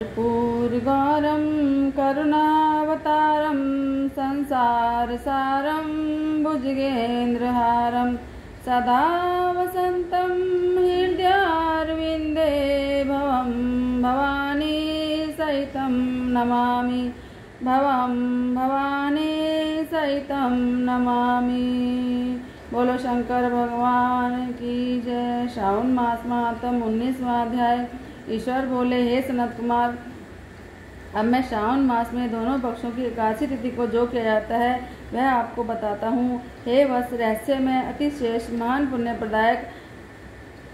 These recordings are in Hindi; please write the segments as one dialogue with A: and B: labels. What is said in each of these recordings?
A: कर्पूरगौरं करुणावतारं संसारसारं भुजगेन्द्रहारं सदा वसन्तं हृदयारविन्दे भवं भवानी सहितं नमामि भवं भवानी सहितं नमामि। बोलो शंकर भगवान की जय। श्रावण मास महात्म 19वां अध्याय। ईश्वर बोले, हे सनत कुमार, अब मैं श्रावण मास में दोनों पक्षों की एकादशी तिथि को जो किया जाता है वह आपको बताता हूँ। हे वत्स, रहस्य में अति श्रेष्ठ महान पुण्य प्रदायक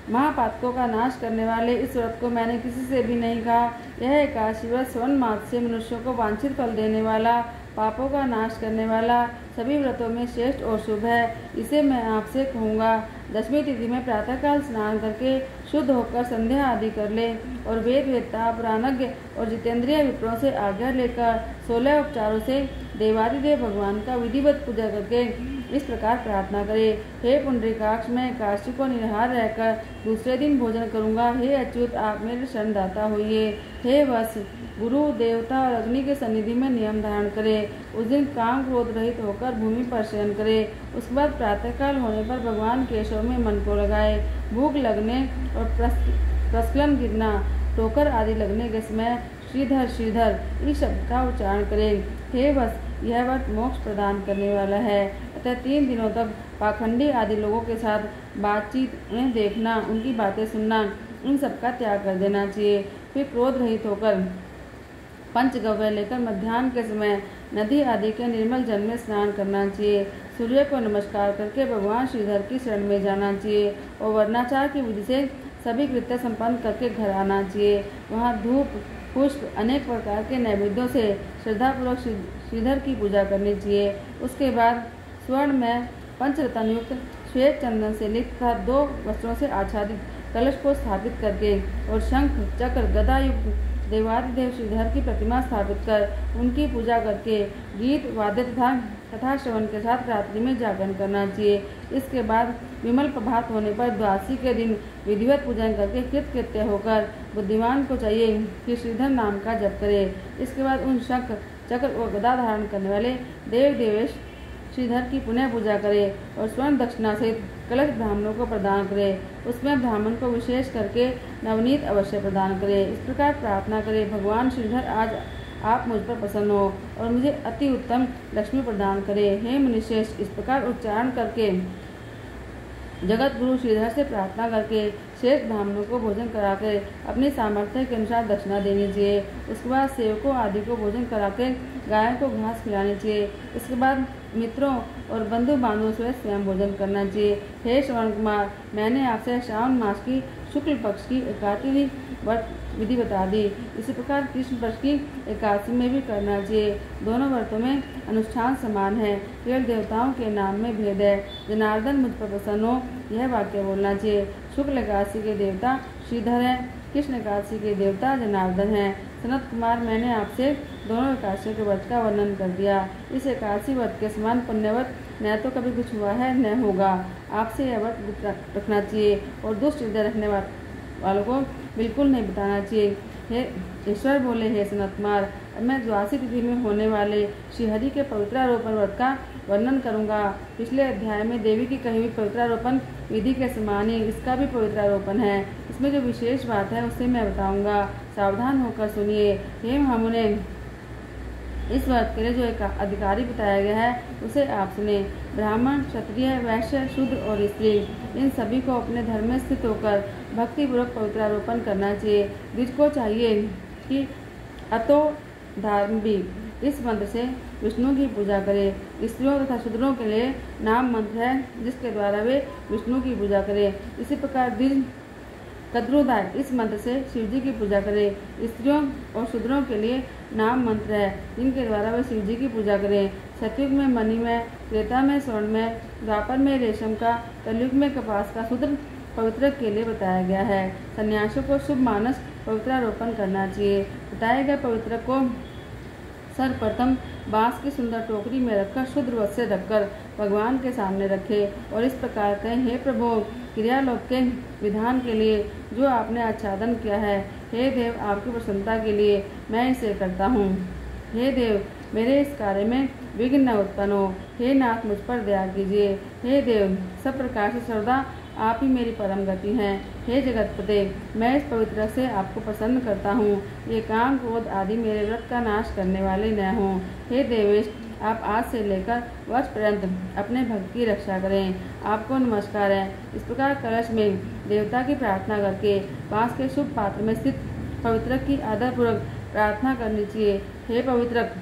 A: महापातकों का नाश करने वाले इस व्रत को मैंने किसी से भी नहीं कहा। यह एकादशी व्रत श्रवण मास से मनुष्यों को वांछित फल देने वाला, पापों का नाश करने वाला, सभी व्रतों में श्रेष्ठ और शुभ है। इसे मैं आपसे कहूँगा। दशमी तिथि में प्रातःकाल स्नान करके शुद्ध होकर संध्या आदि कर ले और वेद वेत्ता, पुराणज्ञ और जितेंद्रिय विप्रों से आज्ञा लेकर 16 उपचारों से देवादिदेव भगवान का विधिवत पूजा करके इस प्रकार प्रार्थना करे। हे पुंडरीकाक्ष, मैं एकादशी को निराहार रहकर दूसरे दिन भोजन करूंगा। हे अच्युत, आप मेरे शरणदाता होइए। हे वत्स, गुरु, देवता और अग्नि के सन्निधि में नियम धारण करे। उस दिन काम क्रोध रहित होकर भूमि पर शयन करे। उसके बाद प्रातःकाल होने पर भगवान केशव में मन को लगाए। भूख लगने और प्रस्खलन गिरना, ठोकर आदि लगने के समय श्रीधर श्रीधर इस शब्द का उच्चारण करें। हे वत्स, यह व्रत मोक्ष प्रदान करने वाला है। अतः 3 दिनों तक पाखंडी आदि लोगों के साथ बातचीत, उन्हें देखना, उनकी बातें सुनना, इन सब का त्याग कर देना चाहिए। फिर क्रोध रहित होकर पंचगव्य लेकर मध्याह्न के समय नदी आदि के निर्मल जल में स्नान करना चाहिए। सूर्य को नमस्कार करके भगवान श्रीधर की शरण में जाना चाहिए और वर्णाचार की विधि से सभी कृत्य संपन्न करके घर आना चाहिए। वहाँ धूप, पुष्प, अनेक प्रकार के नैवेद्यों से श्रद्धापूर्वक श्रीधर की पूजा करनी चाहिए। उसके बाद स्वर्ण में पंचरत्न युक्त श्वेत चंदन से लिखकर 2 वस्त्रों से आच्छादित कलश को स्थापित करके और शंख, चक्र, गदा युक्त देवादिदेव श्रीधर की प्रतिमा स्थापित कर उनकी पूजा करके गीत, वाद्य तथा कथा श्रवण के साथ रात्रि में जागरण करना चाहिए। इसके बाद विमल प्रभात होने पर द्वादशी के दिन विधिवत पूजन करके कृतकृत्य होकर बुद्धिमान को चाहिए कि श्रीधर नाम का जप करे। इसके बाद उन शंख, चक्र और गदा धारण करने वाले देव देवेश श्रीधर की पुनः पूजा करे और स्वर्ण दक्षिणा सहित कलश ब्राह्मणों को प्रदान करे। उसमें ब्राह्मण को विशेष करके नवनीत अवश्य प्रदान करे। इस प्रकार प्रार्थना करे, भगवान श्रीधर, आज आप मुझ पर प्रसन्न हो और मुझे अति उत्तम लक्ष्मी प्रदान करे। हे मुनिश्रेष्ठ, इस प्रकार उच्चारण करके जगत गुरु श्रीधर से प्रार्थना करके शेष ब्राह्मणों को भोजन कराकर अपनी सामर्थ्य के अनुसार दक्षिणा देनी चाहिए। उसके बाद सेवकों आदि को भोजन कराकर गायों को घास खिलानी चाहिए। इसके बाद मित्रों और बंधु बांधवों से स्वयं भोजन करना चाहिए। हे श्रवण कुमार, मैंने आपसे श्रावण मास की शुक्ल पक्ष की एकादशी व्रत विधि बता दी। इसी प्रकार कृष्ण पक्ष की एकादशी में भी करना चाहिए। दोनों व्रतों में अनुष्ठान समान है, केवल देवताओं के नाम में भेद है। जनार्दन, मुझ पर प्रसन्न हो, यह वाक्य बोलना चाहिए। शुक्ल एकादशी के देवता श्रीधर है, कृष्ण एकादशी के देवता जनार्दन है। सनत कुमार, मैंने आपसे दोनों एकादशी के व्रत का वर्णन कर दिया। इस एकादशी व्रत के समान पुण्यव्रत न तो कभी कुछ हुआ है न होगा। आपसे यह व्रत गुप्त रखना चाहिए और दुष्ट हृदय रखने वालों को बिल्कुल नहीं बताना चाहिए। हे ईश्वर बोले, हे सनत कुमार, अब मैं द्वादशी तिथि में होने वाले श्रीहरि के पवित्रारोपण व्रत का वर्णन करूंगा। पिछले अध्याय में देवी की कही हुई पवित्रारोपण विधि के समान ही इसका भी पवित्रारोपण है। इसमें जो विशेष बात है उसे मैं बताऊंगा, सावधान होकर सुनिए। हे महामुने, इस व्रत के लिए जो एक अधिकारी बताया गया है उसे आप सुने। ब्राह्मण, क्षत्रिय, वैश्य, शूद्र और स्त्री, इन सभी को अपने धर्म में स्थित होकर भक्तिपूर्वक पवित्रारोपण करना चाहिए। जिसको चाहिए कि अतो धार्मी इस मंत्र से विष्णु की पूजा करें। स्त्रियों तथा शूद्रों के लिए नाम मंत्र है जिसके द्वारा वे विष्णु की पूजा करें। इसी प्रकार द्विज कद्रुदाय इस मंत्र से शिव जी की पूजा करें। स्त्रियों और शूद्रों के लिए नाम मंत्र है जिनके द्वारा वे शिव जी की पूजा करें। सतयुग में मणि में, त्रेता में स्वर्ण में, द्वापर में रेशम का, कलयुग में कपास का शूद्र पवित्र के लिए बताया गया है। सन्यासियों को शुभ मानस पवित्रारोपण करना चाहिए। बताए गए पवित्र को सर्वप्रथम बांस की सुंदर टोकरी में रखकर शुद्ध वस्त्र से ढककर भगवान के सामने रखे और इस प्रकार कहें, हे प्रभु, क्रियालोक के विधान के लिए जो आपने आच्छादन किया है, हे देव, आपकी प्रसन्नता के लिए मैं इसे करता हूँ। हे देव, मेरे इस कार्य में विघ्न न उत्पन्न हो। हे नाथ, मुझ पर दया कीजिए। हे देव, सब प्रकार से सर्वदा आप ही मेरी परम गति हैं। हे जगतपते, मैं इस पवित्र से आपको प्रसन्न करता हूँ। ये काम क्रोध आदि मेरे व्रत का नाश करने वाले न हों। हे देवेश, आप आज से लेकर वर्ष पर्यंत अपने भक्त की रक्षा करें। आपको नमस्कार है। इस प्रकार कलश में देवता की प्रार्थना करके बांस के शुभ पात्र में स्थित पवित्रक की आदरपूर्वक प्रार्थना करनी चाहिए। हे पवित्रक,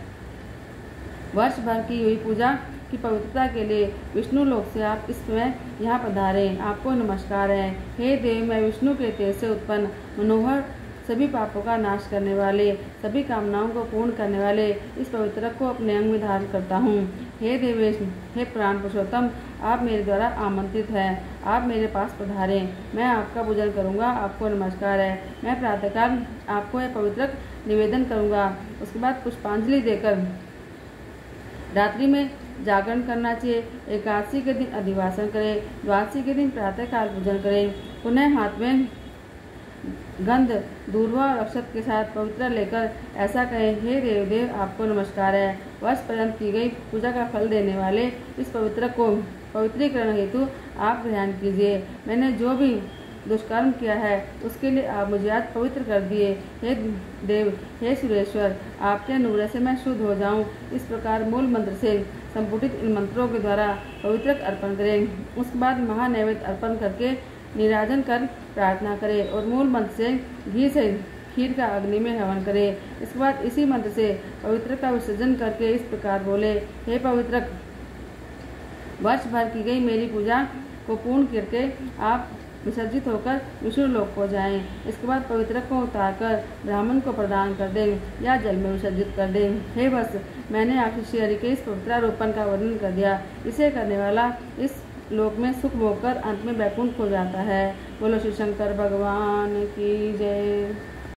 A: वर्ष भर की हुई पूजा की पवित्रता के लिए विष्णु लोक से आप इस समय यहाँ पधारें। आपको नमस्कार है। हे देव, मैं विष्णु के तेज से उत्पन्न मनोहर सभी पापों का नाश करने वाले, सभी कामनाओं को पूर्ण करने वाले इस पवित्रक को अपने अंग में धारण करता हूँ। हे देवेश, हे प्राण पुरुषोत्तम, आप मेरे द्वारा आमंत्रित हैं। आप मेरे पास पधारें। मैं आपका पूजन करूँगा। आपको नमस्कार है। मैं प्रातःकाल आपको यह पवित्रक निवेदन करूँगा। उसके बाद पुष्पांजलि देकर रात्रि में जागरण करना चाहिए। एकादशी के दिन अधिवासन करें। द्वादशी के दिन प्रातःकाल पूजन करें। पुनः हाथ में गंध, दूर्वा और अक्षत के साथ पवित्र लेकर ऐसा कहें, हे देवदेव, आपको नमस्कार है। वर्ष पर्यंत की गई पूजा का फल देने वाले इस पवित्र को पवित्रीकरण हेतु आप ग्रहण कीजिए। मैंने जो भी दुष्कर्म किया है उसके लिए आप मुझे आज पवित्र कर दिए। हे देव, हे सुरेश्वर, आपके अनुग्रह से मैं शुद्ध हो जाऊं। इस प्रकार मूल मंत्र से संपुटित इन मंत्रों के द्वारा पवित्रक अर्पण करें। उसके बाद महानैवेद्य अर्पण करके निराजन कर प्रार्थना करें और मूल मंत्र से घी से खीर का अग्नि में हवन करें। इसके बाद इसी मंत्र से पवित्र का विसर्जन करके इस प्रकार बोले, हे पवित्रक, वर्ष भर की गई मेरी पूजा को पूर्ण करके आप विसर्जित होकर विष्णु लोक को जाएं। इसके बाद पवित्रक को उतारकर ब्राह्मण को प्रदान कर दें या जल में विसर्जित कर दें। हे वत्स, मैंने आपके श्री हरि के इस पवित्रारोपण का वर्णन कर दिया। इसे करने वाला इस लोक में सुख भोग कर अंत में वैकुंठ हो जाता है। बोलो श्री शंकर भगवान की जय।